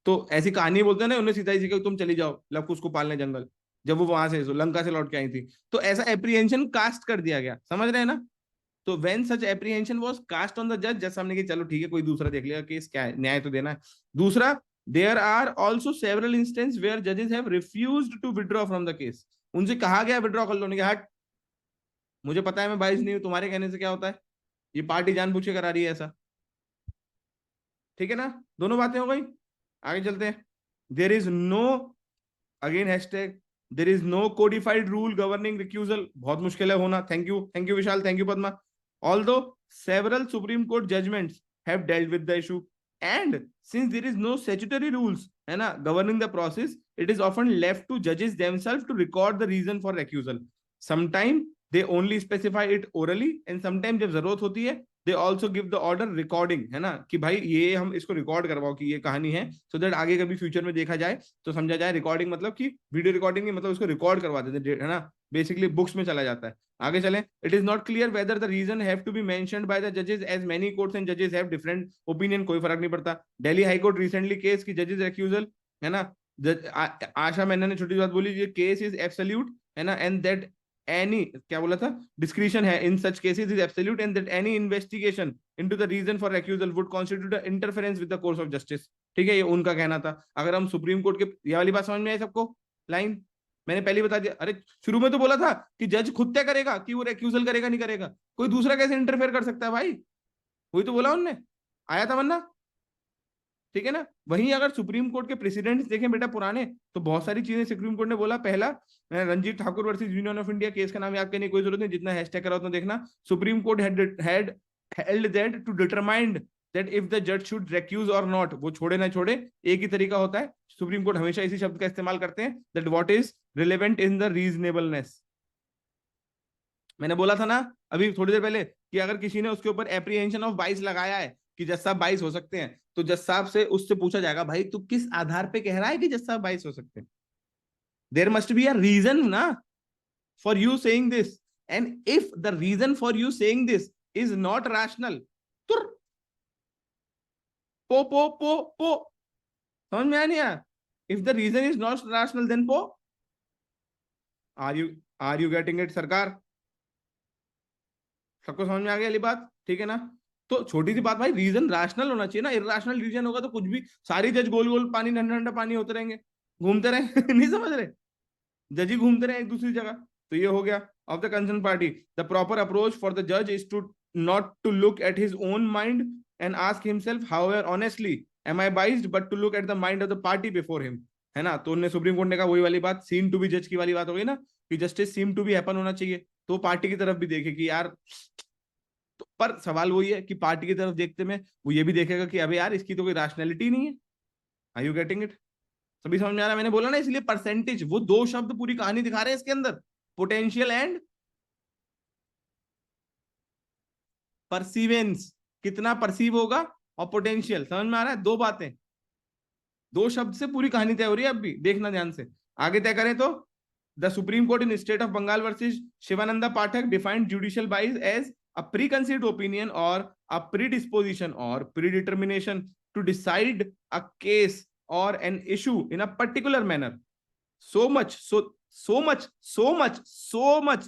तो ऐसी कहानी बोलते हैं ना, उन्होंने सीता जी से कहा तुम चली जाओ लव कुश को पालने जंगल, जब वो वहां से लंका से लौट के आई थी। तो ऐसा एप्रीहेंशन कास्ट कर दिया गया, समझ रहे हैं ना? तो when such apprehension was cast on the जज, जज सामने की चलो ठीक है कोई दूसरा देख लेगा केस, क्या है, न्याय तो देना है। दूसरा, there are also several instance where जजेस have refused to withdraw from the case. उनसे कहा गया विथड्रॉ कर लो, नहीं हट, मुझे पता है मैं बाइस नहीं हूं, तुम्हारे कहने से क्या होता है, ये पार्टी जानबूझ के करा रही है ऐसा। ठीक है ना? दोनों बातें हो गई, आगे चलते हैं। There is no, again hashtag, there is no codified rule governing recusal. बहुत मुश्किल है होना। Thank you Vishal, thank you Padma. Although several supreme court judgments have dealt with the issue and since there is no statutory rules, है ना, governing the process, it is often left to जजेस themselves to record the reason for recusal. Sometime they only specify it orally and sometime जब जरूरत होती है they also give the order recording, है ना, कि भाई ये हम इसको रिकॉर्ड करवाओ कि ये कहानी है, सो दैट आगे कभी फ्यूचर में देखा जाए तो समझा जाए। रिकॉर्डिंग मतलब कि वीडियो रिकॉर्डिंग नहीं, मतलब उसको रिकॉर्ड करवा देते, है ना, बेसिकली बुक्स में चला जाता है। आगे चलें। It is not clear whether the reason have to be mentioned by the जजेस एज मेनी कोर्ट्स एंड जजेस हैव डिफरेंट ओपिनियन। कोई फर्क नहीं पड़ता। Delhi high court recently case की जजेस रिक्यूजल, है ना, आशा मैंने ने छोटी बात बोली, ये केस इज एब्सोल्यूट, है ना, एंड दैट एनी, क्या बोला था, डिस्क्रिशन है in such cases is absolute and that any investigation into the reason for recusal would constitute interference with the course of justice. ठीक है, ये उनका कहना था। अगर हम सुप्रीम कोर्ट के, ये वाली बात समझ में आई सबको? लाइन मैंने पहले बता दिया। अरे शुरू में तो बोला था कि जज खुद तय करेगा कि वो रिक्यूजल करेगा नहीं करेगा, कोई दूसरा कैसे इंटरफेयर कर सकता है भाई? वही तो बोला उनने, आया था वरना। ठीक है ना? वहीं अगर सुप्रीम कोर्ट के प्रेसिडेंट्स देखें बेटा पुराने, तो बहुत सारी चीजें सुप्रीम कोर्ट ने बोला। पहला, Ranjit Thakur versus union of India case का नाम याद करने की कोई जरूरत नहीं, जितना हैशटैग करा उतना देखना। Supreme court had held that to determined that if the जज शुड रिक्यूज और नॉट, वो छोड़े ना छोड़े, एक ही तरीका होता है। सुप्रीम कोर्ट हमेशा इसी शब्द का इस्तेमाल करते हैं, that what is relevant in the reasonableness. मैंने बोला था ना अभी थोड़ी देर पहले कि अगर किसी ने उसके ऊपर एप्रीहेंशन ऑफ 22 लगाया है कि जज साहब 22 हो सकते हैं, तो जज साहब से उससे पूछा जाएगा भाई तू किस आधार पे कह रहा है कि जज साहब 22 हो सकते हैं? There must be a reason ना for you saying this, and if the reason for you saying this is not rational, तो पो पो पो पो, समझ में आया नहीं आया? If the reason is not rational then पो। Are you are you getting it सरकार? सबको समझ में आ गई वाली बात? ठीक है ना? तो छोटी सी बात भाई, रीजन रैशनल होना चाहिए ना, इरेशनल रीजन होगा तो कुछ भी, सारी जज गोल गोल पानी, ठंडा ठंडा पानी होते रहेंगे, घूमते रहे नहीं समझ रहे, जज ही घूमते रहे एक दूसरी जगह। तो ये हो गया of the concern party. The proper approach for the जज is to not to look at his own mind and ask himself however honestly am I biased, but to look at the mind of the party before him, है ना। तो उन्होंने supreme court ने कहा वही वाली बात, सीम टू बी जज की वाली बात हो गई ना, कि justice seem to be happen होना चाहिए, तो पार्टी की तरफ भी देखे कि यार, तो पर सवाल वही है कि पार्टी की तरफ देखते में वो ये भी देखेगा कि अबे यार इसकी तो कोई रैशनैलिटी नहीं है। Are you getting it? सभी समझ में आ रहा है? मैंने बोला ना, इसलिए परसेंटेज, वो दो शब्द पूरी कहानी दिखा रहे हैं इसके अंदर, पोटेंशियल एंड परसीवेंस। कितना परसीव होगा और पोटेंशियल, समझ में आ रहा है? दो बातें, दो शब्द से पूरी कहानी तय हो रही है। अब भी देखना ध्यान से, आगे तय करें तो the supreme court in state of Bengal versus Shivananda Pathak defined judicial bias as a preconceived opinion or a predisposition or predetermination to decide a case or an issue in a particular manner, so much,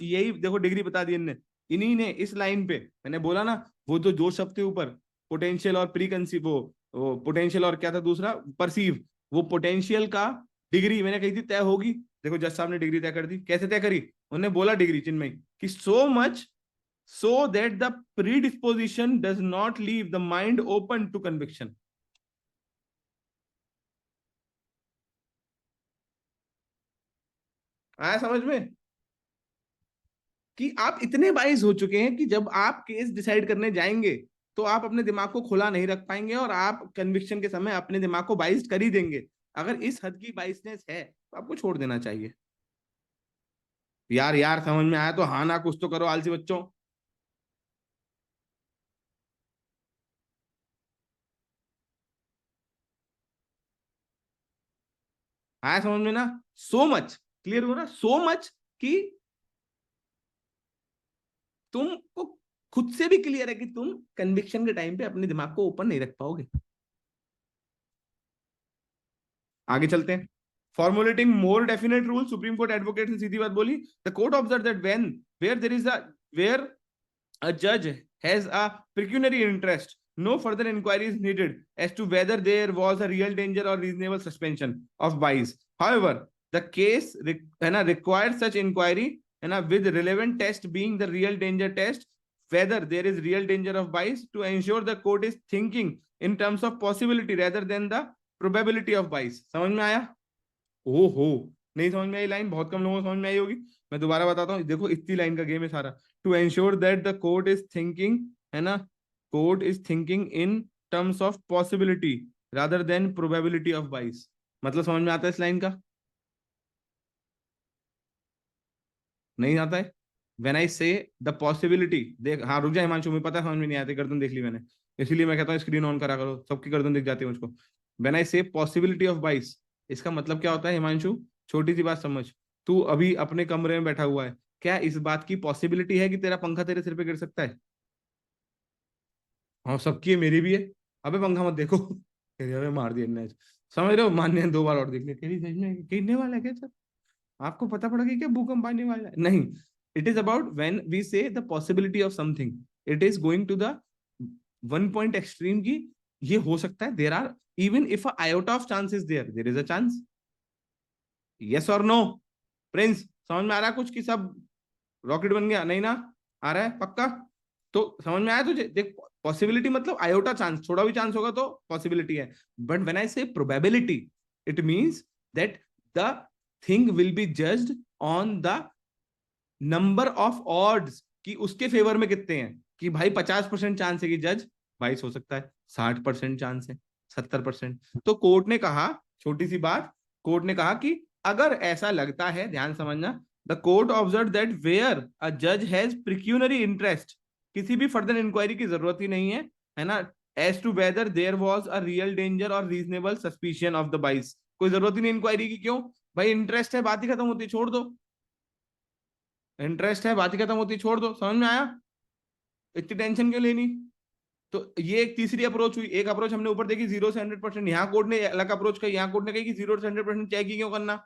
यही देखो degree बता दी इनने, इन्हीं ने इस line पे, मैंने बोला ना, वो जो दो शब्द थे ऊपर, पोटेंशियल और प्री कंसीव, वो पोटेंशियल और क्या था दूसरा, परसीव, वो पोटेंशियल का डिग्री मैंने कही थी तय होगी। देखो जज साहब ने डिग्री तय कर दी। कैसे तय करी? उन्होंने बोला डिग्री चिन्मय कि so much so that the predisposition does not leave the mind open to conviction. आया समझ में कि आप इतने बाइस हो चुके हैं कि जब आप केस डिसाइड करने जाएंगे तो आप अपने दिमाग को खुला नहीं रख पाएंगे और आप कन्विक्शन के समय अपने दिमाग को बाइस कर ही देंगे। अगर इस हद की बाइसनेस है तो आपको छोड़ देना चाहिए। यार यार समझ में आया तो हाँ ना कुछ तो करो आलसी बच्चों। आया समझ में ना? सो मच क्लियर हो ना, सो मच कि तुमको खुद से भी क्लियर है कि तुम कन्विक्शन के टाइम पे अपने दिमाग को ओपन नहीं रख पाओगे। आगे चलते हैं। Formulating more definite rule, supreme court advocate ने सीधी बात बोली। The court observe that when where there is a where a judge has a pecuniary interest, no further inquiry is needed as to whether there was a real danger or reasonable suspension of bias. However, the case requires such inquiry with relevant test being the real danger test, whether there is real danger of bias, to ensure the court is thinking in terms of possibility rather than the probability of bias. समझ में आया? ओहो, नहीं समझ में आई line? बहुत कम लोगों को समझ में आई होगी। मैं दोबारा बताता हूँ, देखो इतनी लाइन का गेम है सारा। To ensure that the court is thinking, है ना, court is thinking in terms of possibility rather than probability of bias. मतलब समझ में आता है इस लाइन का? नहीं आता है? व्हेन आई से द पॉसिबिलिटी, देख हाँ रुक जा हिमांशु, मुझे पता है समझ में नहीं आती, गर्दन देख ली मैंने, इसीलिए मैं कहता हूँ स्क्रीन ऑन करा करो, सबकी गर्दन दिख जाती है मुझको। व्हेन आई से पॉसिबिलिटी ऑफ बाइस, इसका मतलब क्या होता है हिमांशु? छोटी सी बात समझ, तू अभी अपने कमरे में बैठा हुआ है, क्या इस बात की पॉसिबिलिटी है कि तेरा पंखा तेरे सिर पे गिर सकता है? हाँ सबकी है, मेरी भी है। अबे पंखा मत देखो अबे मार दिया इनने। समझ रहे हो? मान्य दो बार और देख लिया, तेरी सच में गिरने वाला है क्या सर? आपको पता पड़ा कि क्या भूकंप आने वाला है? नहीं, it is about when we say the possibility of something, it is going to the one point extreme की ये हो सकता है, there are even if a iota of chance is there, there is a chance. Yes और no? Prince समझ में आ रहा है कुछ कि सब रॉकेट बन गया? नहीं ना? आ रहा है पक्का? तो समझ में आया तुझे? देख, पॉसिबिलिटी मतलब आयोटा चांस, थोड़ा भी चांस होगा तो पॉसिबिलिटी है। बट व्हेन आई से probability, it means that the thing will be judged on the number of odds, कि उसके फेवर में कितने हैं। कि भाई 50% चांस है कि जज बाइस हो सकता है, 60% चांस है, 70%। तो कोर्ट ने कहा, छोटी सी बात, कोर्ट ने कहा कि अगर ऐसा लगता है, ध्यान समझना, the court observe that where a जज हैज प्रिक्यूनरी इंटरेस्ट, किसी भी फर्दर इंक्वायरी की जरूरत ही नहीं है ना, as to whether there was a real danger or reasonable suspicion of the bias. कोई जरूरत ही नहीं इंक्वायरी की, क्यों भाई? इंटरेस्ट है, बात ही खत्म होती, छोड़ दो। इंटरेस्ट है, बात ही खत्म होती, छोड़ दो। समझ में आया? इतनी टेंशन क्यों लेनी? तो ये एक तीसरी अप्रोच हुई। एक अप्रोच हमने ऊपर देखी 0 से 100%, यहाँ कोर्ट ने अलग अप्रोच कही, यहाँ कोर्ट ने कही कि 0 से 100% चेक ही क्यों करना।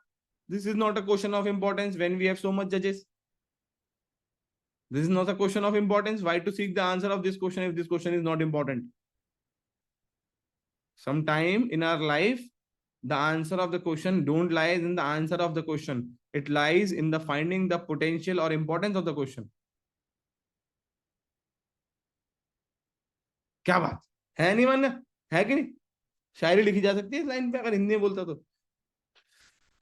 This is not a question of importance when we have so much जजेस। This is not a question of importance, why to seek the answer of this question if this question is not important. Sometime in our life the answer of the question don't lies in the answer of the question, it lies in the finding the potential or importance of the question. क्या बात है? नहीं मानना है कि नहीं? शायरी लिखी जा सकती है इस लाइन पे अगर हिंदी में बोलता तो।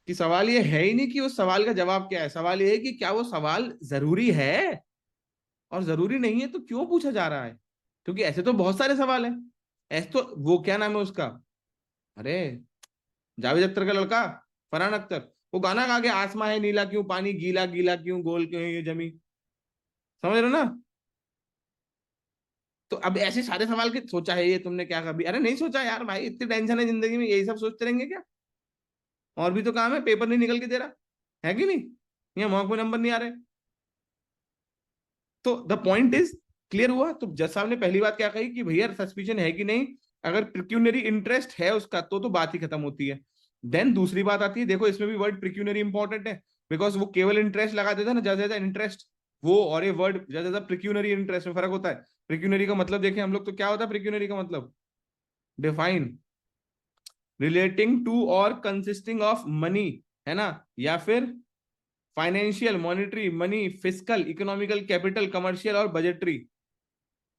कि सवाल ये है ही नहीं कि उस सवाल का जवाब क्या है, सवाल ये है कि क्या वो सवाल जरूरी है, और जरूरी नहीं है तो क्यों पूछा जा रहा है। क्योंकि ऐसे तो बहुत सारे सवाल हैं। ऐसे तो वो क्या नाम है उसका, अरे जावेद अख्तर का लड़का, फरहान अख्तर, वो गाना गा के आसमां है नीला क्यों, पानी गीला गीला क्यों, गोल क्यों है ये जमी। समझ रहे हो ना? तो अब ऐसे सारे सवाल के सोचा है ये तुमने क्या कभी? अरे नहीं सोचा यार भाई, इतनी टेंशन है जिंदगी में, यही सब सोचते रहेंगे क्या? और भी तो काम है, पेपर नहीं निकल के दे रहा है कि नहीं, या मॉक में नंबर नहीं आ रहे। तो द पॉइंट इज क्लियर हुआ। तो जज साहब ने पहली बात क्या कही कि भैया सस्पिशन है कि नहीं, अगर प्रिक्यूनरी इंटरेस्ट है उसका तो बात ही खत्म होती है। देन दूसरी बात आती है, देखो इसमें भी वर्ड प्रिक्यूनरी इंपॉर्टेंट है, बिकॉज वो केवल इंटरेस्ट लगा देता है ना, जज एज इंटरेस्ट, वो और ये वर्ड जैसा प्रिक्यूनरी इंटरेस्ट में फर्क होता है। प्रिक्यूनरी का मतलब देखें हम लोग तो क्या होता है प्रिक्यूनरी का मतलब, डिफाइन, रिलेटिंग टू और कंसिस्टिंग ऑफ मनी, है ना, या फिर financial, monetary, money, physical, economical, capital, commercial और बजटरी,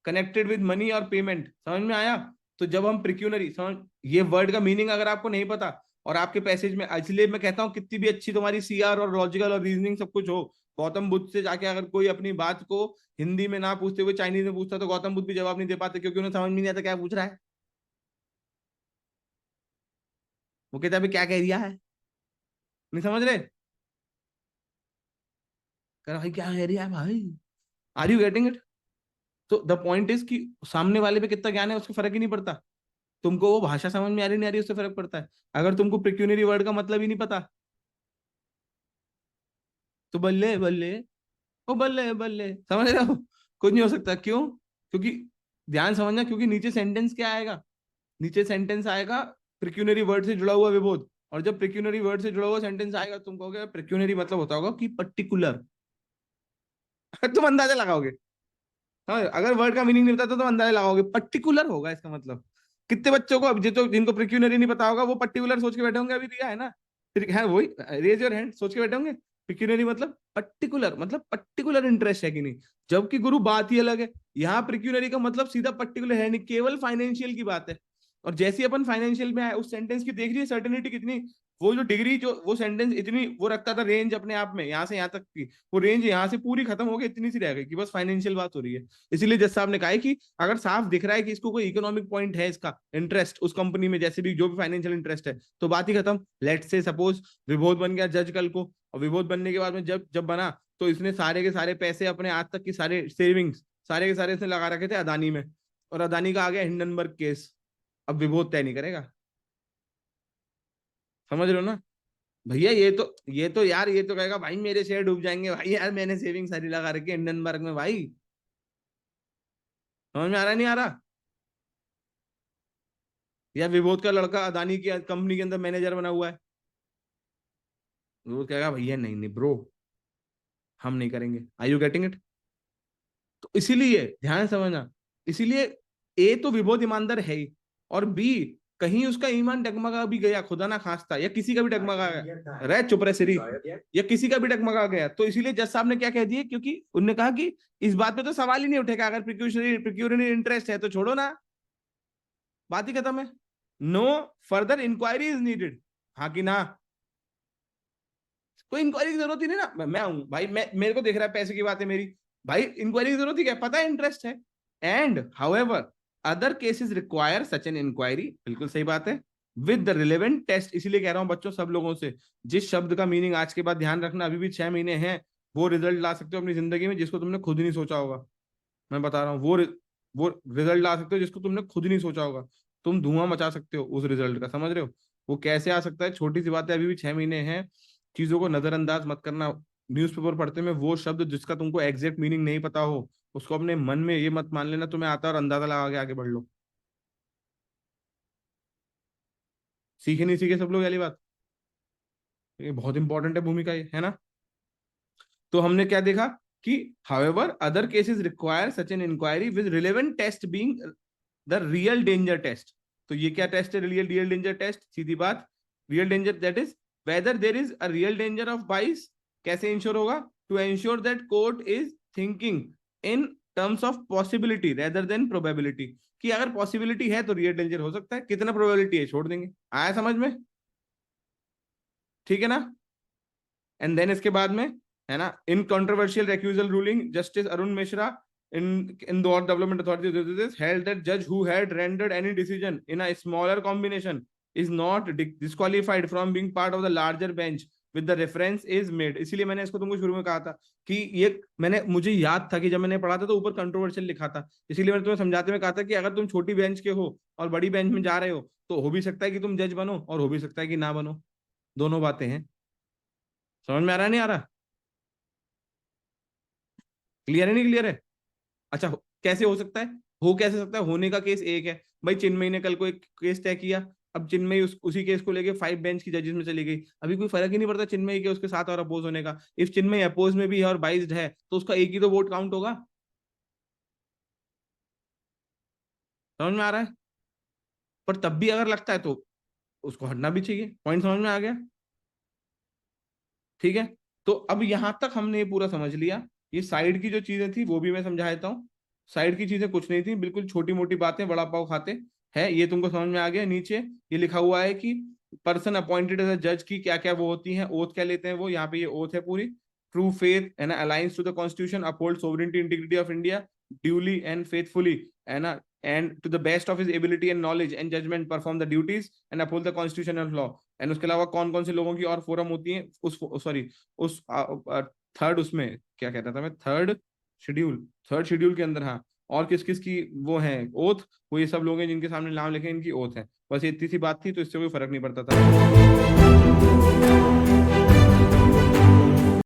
कनेक्टेड विद मनी और पेमेंट। समझ में आया? तो जब हम प्रिक्यूनरी, समझ, ये वर्ड का मीनिंग अगर आपको नहीं पता और आपके पैसेज में, इसलिए मैं कहता हूँ कितनी भी अच्छी तुम्हारी सीआर और लॉजिकल और रीजनिंग सब कुछ हो, गौतम बुद्ध से जाके अगर कोई अपनी बात को हिंदी में ना पूछते हुए चाइनीज में पूछता तो गौतम बुद्ध भी जवाब नहीं दे पाते, क्योंकि उन्हें समझ में नहीं आता क्या पूछ रहा है। वो कहता है क्या कह दिया है, नहीं समझ रहे, कह रहा भाई क्या कह रही है भाई, आर यू गेटिंग इट? तो द पॉइंट इज कि सामने वाले पे कितना ज्ञान है उसको फर्क ही नहीं पड़ता, तुमको वो भाषा समझ में आ रही नहीं आ रही उससे फर्क पड़ता है। अगर तुमको प्रिक्यूनरी वर्ड का मतलब ही नहीं पता तो बल्ले बल्ले, ओ बल्ले बल्ले, समझ रहे हो, कुछ नहीं हो सकता। क्यों? क्योंकि, ध्यान समझना, क्योंकि नीचे सेंटेंस क्या आएगा, नीचे सेंटेंस आएगा प्रिक्यूनरी वर्ड से जुड़ा हुआ विभोद, और जब प्रिक्यूनरी वर्ड से जुड़ा हुआ सेंटेंस आएगा तुम कहोगे प्रिक्यूनरी मतलब होता होगा कि पर्टिकुलर। तुम अंदाजा लगाओगे, अगर वर्ड का मीनिंग नहीं पता तो तुम अंदाजा लगाओगे पर्टिकुलर होगा इसका मतलब। कितने बच्चों को अब जो जिनको प्रिक्यूनरी नहीं पता होगा वो पर्टिकुलर सोच के बैठे होंगे, अभी दिया है ना, फिर है वही, रेज योर हैंड, सोच के बैठे होंगे प्रिक्यूनरी मतलब पर्टिकुलर इंटरेस्ट है कि नहीं। जबकि गुरु बात ही अलग है, यहाँ प्रिक्यूनरी का मतलब सीधा पर्टिकुलर है नहीं, केवल फाइनेंशियल की बात है। और जैसे ही अपन फाइनेंशियल में आए उस सेंटेंस की देख रही है सर्टेनिटी कितनी, वो जो डिग्री, जो वो सेंटेंस इतनी वो रखता था रेंज अपने आप में, यहाँ से यहाँ तक की, वो रेंज यहाँ से पूरी खत्म हो गई, इतनी सी रह गई कि बस फाइनेंशियल बात हो रही है। इसीलिए जज साहब ने कहा है कि अगर साफ दिख रहा है कि इसको कोई इकोनॉमिक पॉइंट है, इसका इंटरेस्ट उस कंपनी में, जैसे भी जो भी फाइनेंशियल इंटरेस्ट है, तो बात ही खत्म। लेट से सपोज विभोद बन गया जज कल को, और विभोद बनने के बाद में जब जब बना तो इसने सारे के सारे पैसे अपने आज तक की सारे सेविंग्स सारे के सारे इसने लगा रखे थे अदानी में, और अदानी का आ गया हिंडनबर्ग केस, अब विभोद तय नहीं करेगा। समझ रहे हो ना भैया? ये तो यार, ये तो कहेगा भाई मेरे शेयर डूब जाएंगे भाई, यार मैंने सेविंग सारी लगा रखी है हिंडनबर्ग में भाई। समझ में आ रहा नहीं आ रहा? या विभोद का लड़का अदानी की कंपनी के अंदर मैनेजर बना हुआ है, विभोद कहेगा भैया नहीं नहीं ब्रो, हम नहीं करेंगे। आई यू गेटिंग इट? तो इसीलिए ध्यान समझना, इसीलिए ए तो विभोद ईमानदार है ही, और बी कहीं उसका ईमान डगमगा भी गया, खुदा ना खास्ता, या किसी का भी डगमगा गया, रह चुप रहे सिरी, या किसी का भी डगमगा गया, तो इसीलिए जज साहब ने क्या कह दिया, क्योंकि उन्होंने कहा कि इस बात पे तो सवाल ही नहीं उठेगा, अगर प्रिक्यूशनरी इंटरेस्ट है तो छोड़ो ना, बात ही खत्म है, no further inquiry is needed. हाँ कि ना? कोई इंक्वायरी की जरूरत ही नहीं ना, मैं हूं भाई, मैं, मेरे को देख रहा है पैसे की बात है मेरी, भाई इंक्वायरी की जरूरत ही क्या, पता है इंटरेस्ट है। And however other cases require such an inquiry, बिल्कुल सही बात है, विद द रिलेवेंट टेस्ट। इसीलिए कह रहा हूं बच्चों सब लोगों से, जिस शब्द का मीनिंग आज के बाद ध्यान रखना, अभी भी 6 महीने हैं, वो रिजल्ट ला सकते हो अपनी जिंदगी में जिसको तुमने खुद ही नहीं सोचा होगा। मैं बता रहा हूँ वो रिजल्ट ला सकते हो जिसको तुमने खुद नहीं सोचा होगा। तुम धुआं मचा सकते हो उस रिजल्ट का, समझ रहे हो? वो कैसे आ सकता है, छोटी सी बात है, अभी भी 6 महीने हैं, चीजों को नजरअंदाज मत करना। न्यूज़पेपर पढ़ते में वो शब्द जिसका तुमको एग्जैक्ट मीनिंग नहीं पता हो, उसको अपने मन में ये मत मान लेना तुम्हें आता है और अंदाजा लगा के आगे बढ़ लो। सीखे नहीं सीखे सब लोग वाली बात, ये बहुत इंपॉर्टेंट है भूमिका, ये है ना। तो हमने क्या देखा कि however other cases require such an inquiry with relevant test being the real danger test. तो ये क्या टेस्ट है, रियल रियल डेंजर टेस्ट? सीधी बात, real danger that is whether there is a real danger of bias. कैसे ensure होगा? To ensure that court is thinking in terms of possibility rather than probability, कि अगर possibility है तो real danger हो सकता है, कितना प्रोबेबिलिटी है छोड़ देंगे। आया समझ में? ठीक है ना? एंड देन इसके बाद में, है ना, in controversial recusal ruling justice Arun Mishra in the development authority held that judge who had rendered any decision in a smaller combination is not disqualified from being part of the larger bench with the reference is made। इसीलिए मैंने इसको तुमको शुरू में कहा था कि ये, मैंने, मुझे याद था कि जब मैंने पढ़ा था तो ऊपर कंट्रोवर्शियल लिखा था, इसीलिए मैंने तुम्हें समझाते हुए कहा था कि अगर तुम छोटी बेंच के हो और बड़ी बेंच में जा रहे हो तो हो भी सकता है कि तुम जज बनो और हो भी सकता है कि ना बनो, दोनों बातें हैं। समझ में आ रहा है नहीं आ रहा? क्लियर है नहीं क्लियर है? अच्छा, कैसे हो सकता है, हो कैसे सकता है, होने का केस एक है भाई, चिन्मयी ने कल को एक केस तय किया, अब चिन्मयी उसी केस को लेके 5 बेंच की जजेस में चली गई, अभी कोई फर्क ही नहीं पड़ता चिन्मयी के उसके साथ और अपोज होने का। इफ चिन्मयी अपोज में भी है और बाइज्ड है तो उसका एक ही तो वोट काउंट होगा। समझ में आ रहा है? पर तब भी अगर लगता है तो उसको हटना भी चाहिए। पॉइंट समझ में आ गया? ठीक है। तो अब यहां तक हमने ये पूरा समझ लिया। ये साइड की जो चीजें थी वो भी मैं समझा देता हूँ। साइड की चीजें कुछ नहीं थी, बिल्कुल छोटी मोटी बातें, बड़ा पाव खाते हैं, ये तुमको समझ में आ गया। नीचे ये लिखा हुआ है कि पर्सन अपॉइंटेड एज अ जज की क्या क्या वो होती हैं, ओथ क्या लेते हैं वो, यहाँ पे ये ओथ है पूरी। True faith and allegiance to the constitution, uphold sovereignty integrity of India duly and faithfully, है ना, and to the best of his ability and knowledge and judgment perform the duties and uphold the constitution and law. And उसके अलावा कौन कौन से लोगों की और फोरम होती है उस, सॉरी, उस थर्ड, उसमें क्या कहता था मैं, थर्ड शेड्यूल के अंदर, हाँ। और किस किस की वो है ओथ, वो ये सब लोग हैं जिनके सामने नाम लिखे इनकी ओथ है। बस ये इतनी सी बात थी, तो इससे कोई फर्क नहीं पड़ता था।